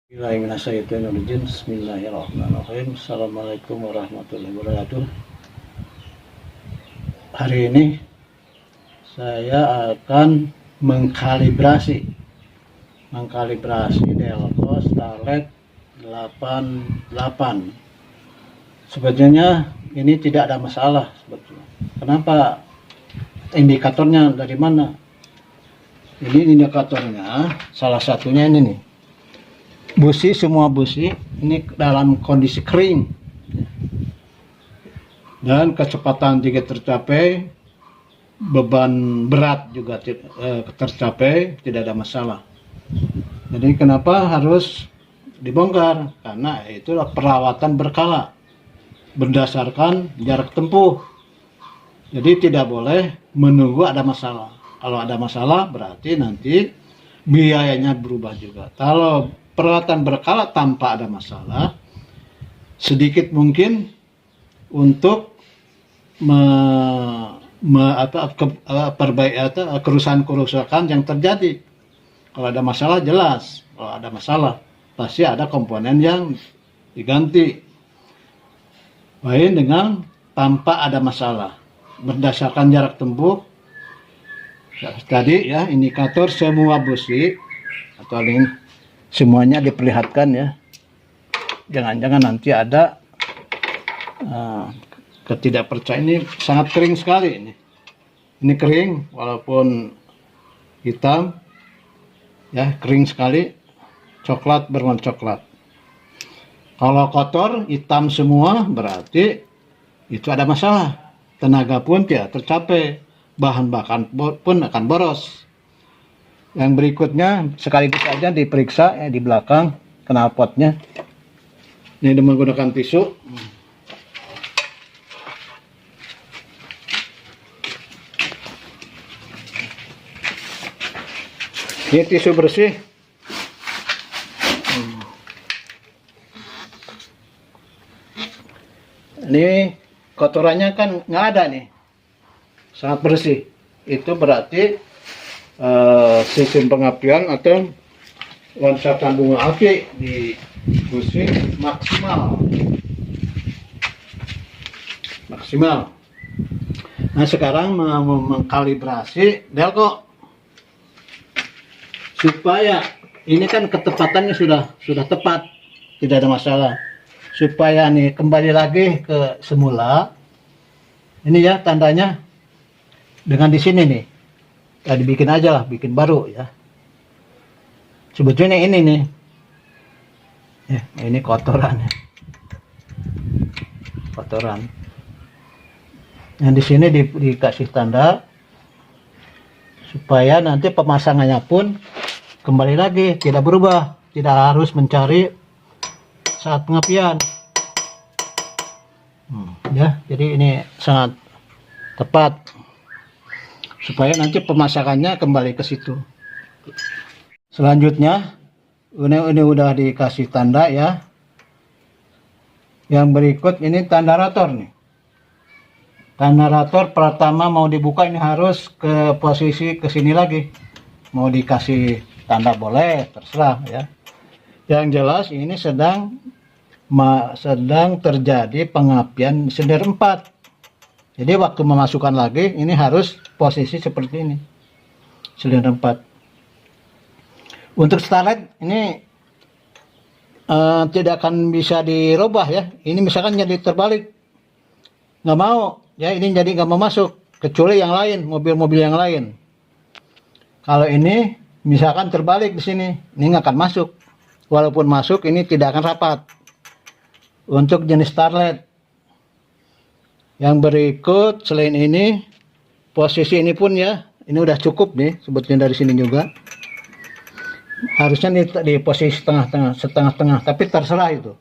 Bismillahirrahmanirrahim. Assalamualaikum warahmatullahi wabarakatuh. Hari ini saya akan mengkalibrasi Delco Starlet 88. Sebetulnya ini tidak ada masalah sebetulnya. Kenapa? Indikatornya dari mana? Ini indikatornya salah satunya ini nih. Semua busi ini dalam kondisi kering dan kecepatan juga tercapai, beban berat juga tercapai, tidak ada masalah. Jadi kenapa harus dibongkar? Karena itulah perawatan berkala berdasarkan jarak tempuh. Jadi tidak boleh menunggu ada masalah. Kalau ada masalah berarti nanti biayanya berubah juga. Kalau perawatan berkala tanpa ada masalah, sedikit mungkin untuk kerusakan yang terjadi. Kalau ada masalah jelas, kalau ada masalah pasti ada komponen yang diganti. Lain dengan tanpa ada masalah, berdasarkan jarak tempuh tadi ya, indikator semua busi atau link semuanya diperlihatkan ya. Jangan-jangan nanti ada ketidakpercayaan. Ini sangat kering sekali ini. Ini kering walaupun hitam ya, kering sekali, coklat, berwarna coklat. Kalau kotor hitam semua berarti itu ada masalah. Tenaga pun tidak tercapai, bahan pun akan boros. Yang berikutnya sekaligus saja diperiksa di belakang knalpotnya. Ini dengan menggunakan tisu. Ini tisu bersih. Ini kotorannya kan nggak ada nih, sangat bersih. Itu berarti sistem pengapian atau loncatan bunga api di busi maksimal. Nah sekarang mau mengkalibrasi Delco supaya ini kan ketepatannya sudah tepat, tidak ada masalah. Supaya nih kembali lagi ke semula, ini ya tandanya dengan di sini nih. Ya, dibikin aja lah, bikin baru ya. Sebetulnya ini nih, ini kotoran. Yang di sini dikasih tanda supaya nanti pemasangannya pun kembali lagi, tidak berubah, tidak harus mencari saat pengapian. Ya, jadi ini sangat tepat. Supaya nanti pemasakannya kembali ke situ. Selanjutnya ini udah dikasih tanda ya. Yang berikut ini tanda rotor nih. Tanda rotor pertama mau dibuka ini harus ke posisi ke sini lagi. Mau dikasih tanda boleh, terserah ya. Yang jelas ini sedang terjadi pengapian silinder 4. Jadi waktu memasukkan lagi ini harus posisi seperti ini, silinder 4. Untuk starlet ini tidak akan bisa dirubah ya. Ini misalkan jadi terbalik, nggak mau ya, ini jadi nggak mau masuk kecuali yang lain, mobil-mobil yang lain. Kalau ini misalkan terbalik di sini, ini nggak akan masuk. Walaupun masuk ini tidak akan rapat. Untuk jenis starlet. Yang berikut selain ini, posisi ini pun ya, ini udah cukup nih sebetulnya dari sini juga. Harusnya di posisi setengah-tengah, tapi terserah itu.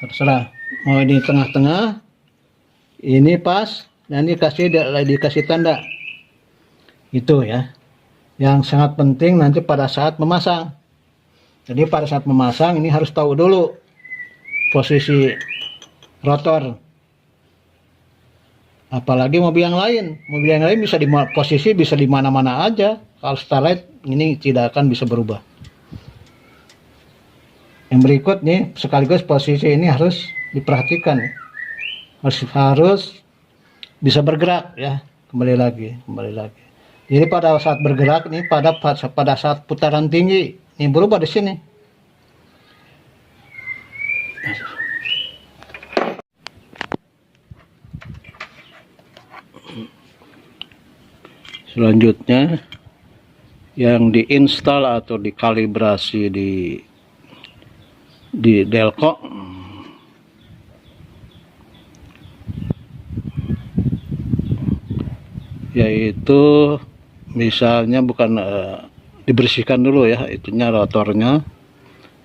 Terserah. Mau di tengah-tengah, ini pas, dan dikasih tanda. Itu ya. Yang sangat penting nanti pada saat memasang. Jadi pada saat memasang ini harus tahu dulu posisi rotor. Apalagi mobil yang lain bisa posisi bisa di mana-mana aja. Kalau starlet ini tidak akan bisa berubah. Yang berikut nih, sekaligus posisi ini harus diperhatikan ya. Harus bisa bergerak ya. Kembali lagi. Jadi pada saat bergerak nih, pada saat putaran tinggi ini berubah di sini. Selanjutnya yang diinstal atau dikalibrasi di Delco yaitu misalnya bukan dibersihkan dulu ya itunya rotornya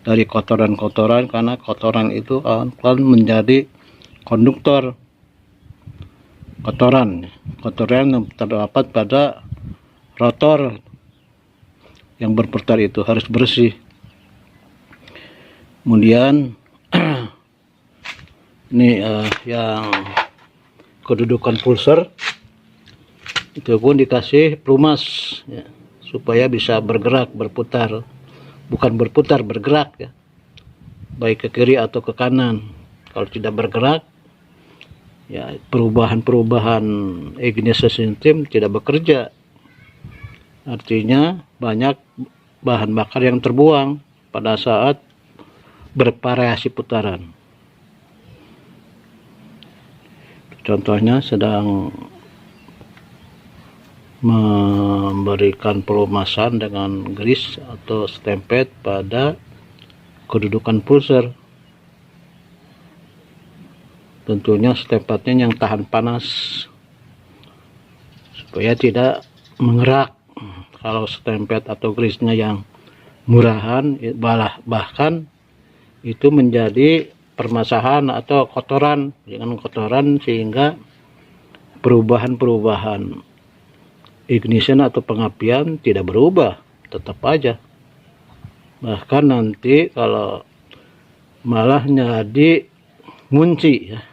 dari kotoran-kotoran, karena kotoran itu akan menjadi konduktor kotoran yang terdapat pada rotor yang berputar, itu harus bersih. Kemudian ini yang kedudukan pulser itu pun dikasih pelumas ya, supaya bisa bergerak, berputar, bukan berputar, bergerak ya, baik ke kiri atau ke kanan. Kalau tidak bergerak ya, perubahan ignition system tidak bekerja, artinya banyak bahan bakar yang terbuang pada saat bervariasi putaran. Contohnya sedang memberikan pelumasan dengan grease atau stempet pada kedudukan pulser. Tentunya stempetnya yang tahan panas supaya tidak mengerak. Kalau stempet atau grease-nya yang murahan, bahkan itu menjadi permasalahan atau kotoran, dengan kotoran sehingga perubahan ignition atau pengapian tidak berubah, tetap aja. Bahkan nanti kalau malah jadi ngunci ya,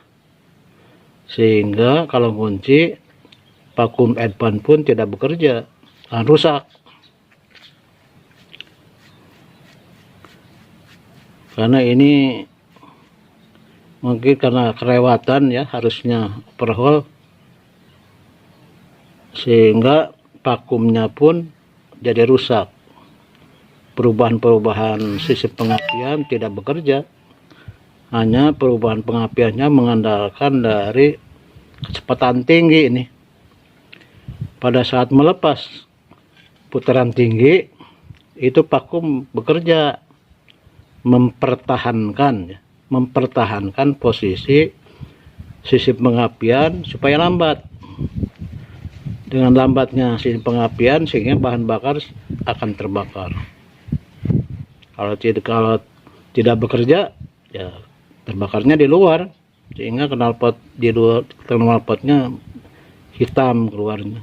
sehingga kalau ngunci vakum advan pun tidak bekerja, rusak. Karena ini mungkin karena kelewatan ya, harusnya overhaul, sehingga vakumnya pun jadi rusak. Perubahan sistem pengapian tidak bekerja, hanya perubahan pengapiannya mengandalkan dari kecepatan tinggi ini. Pada saat melepas putaran tinggi itu vakum bekerja, mempertahankan posisi sistem pengapian supaya lambat. Dengan lambatnya sistem pengapian sehingga bahan bakar akan terbakar. Kalau tidak bekerja ya terbakarnya di luar, sehingga knalpot di luar, knalpotnya hitam keluarnya,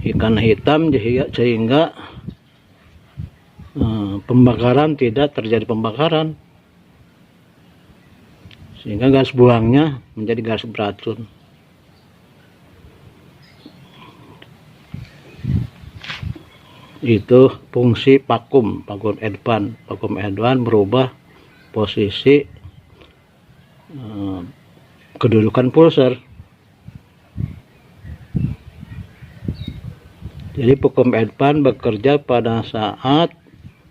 ikan hitam, sehingga pembakaran tidak terjadi pembakaran, sehingga gas buangnya menjadi gas beracun. Itu fungsi vakum advan merubah posisi kedudukan pulser. Jadi vakum advan bekerja pada saat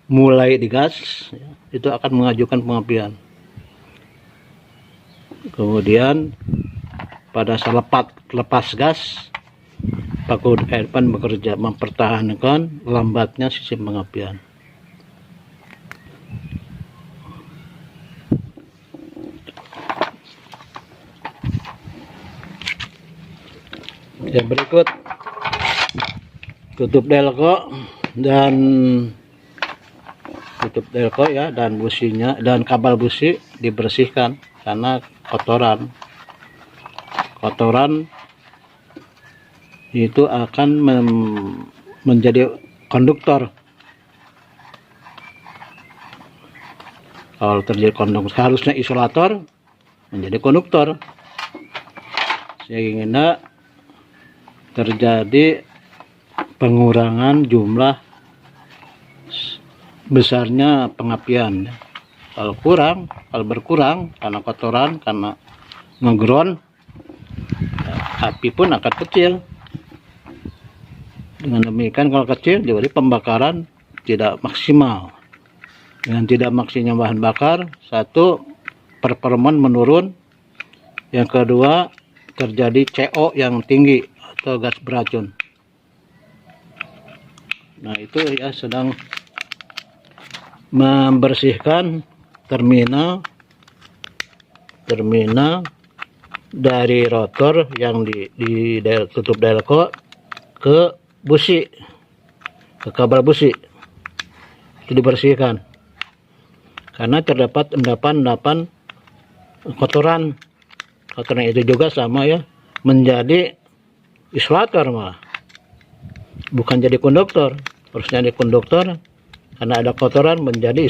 mulai digas, itu akan mengajukan pengapian. Kemudian pada saat lepas gas, vakum advan bekerja mempertahankan lambatnya sistem pengapian. Yang berikut tutup Delco ya, dan businya dan kabel busi dibersihkan karena kotoran itu akan menjadi konduktor. Kalau terjadi konduktor, harusnya isolator menjadi konduktor, sehingga terjadi pengurangan jumlah besarnya pengapian. Kalau berkurang karena kotoran, karena ngeground, api pun akan kecil. Dengan demikian kalau kecil jadi pembakaran tidak maksimal. Dengan tidak maksimalnya bahan bakar, satu, performan menurun, yang kedua terjadi CO yang tinggi atau gas beracun. Nah, itu ya sedang membersihkan terminal dari rotor yang di tutup delco ke busi, ke kabel busi. Itu dibersihkan karena terdapat endapan kotoran itu juga sama ya, menjadi isolator, malah bukan jadi konduktor. Harusnya jadi konduktor, karena ada kotoran menjadi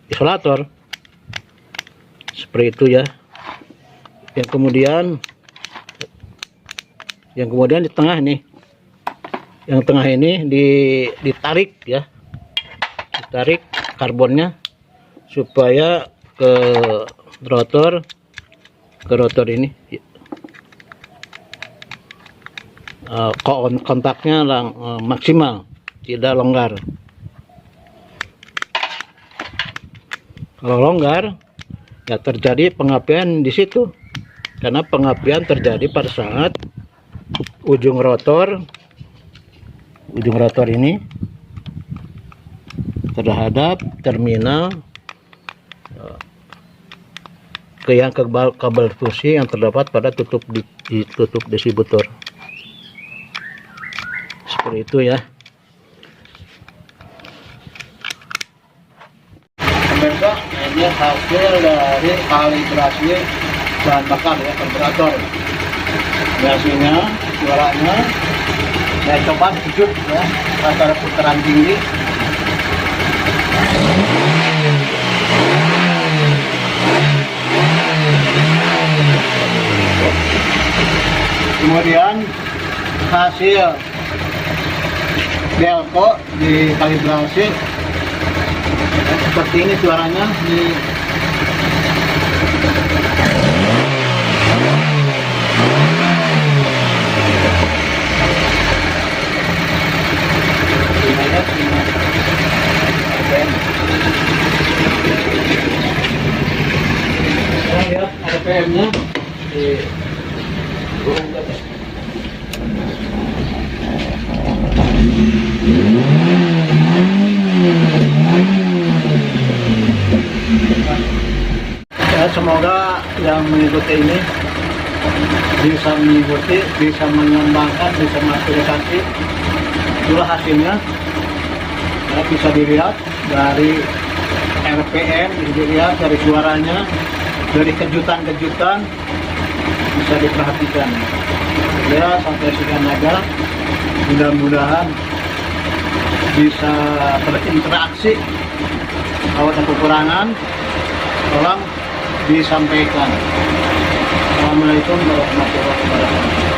isolator seperti itu ya. Yang kemudian di tengah nih, yang tengah ini ditarik ya, ditarik karbonnya supaya ke rotor ini kontaknya maksimal, tidak longgar. Kalau longgar ya terjadi pengapian di situ, karena pengapian terjadi pada saat ujung rotor ini terhadap terminal ke kabel fusi yang terdapat pada tutup distributor. Seperti itu ya. Pemirsa, ini hasil dari kalibrasi bahan bakar ya, karburator. Hasilnya, suaranya saya coba hidup ya, antara putaran tinggi. Kemudian hasil delco dikalibrasi seperti ini suaranya di lihat RPM-nya di ya, semoga yang mengikuti ini bisa mengikuti, bisa mengembangkan, bisa mengaplikasi. Itulah hasilnya ya, bisa dilihat dari RPM, dilihat dari suaranya, dari kejutan-kejutan bisa diperhatikan ya. Sampai sekian aja, mudah-mudahan bisa berinteraksi. Kalau ada kekurangan tolong disampaikan. Assalamualaikum warahmatullahi wabarakatuh.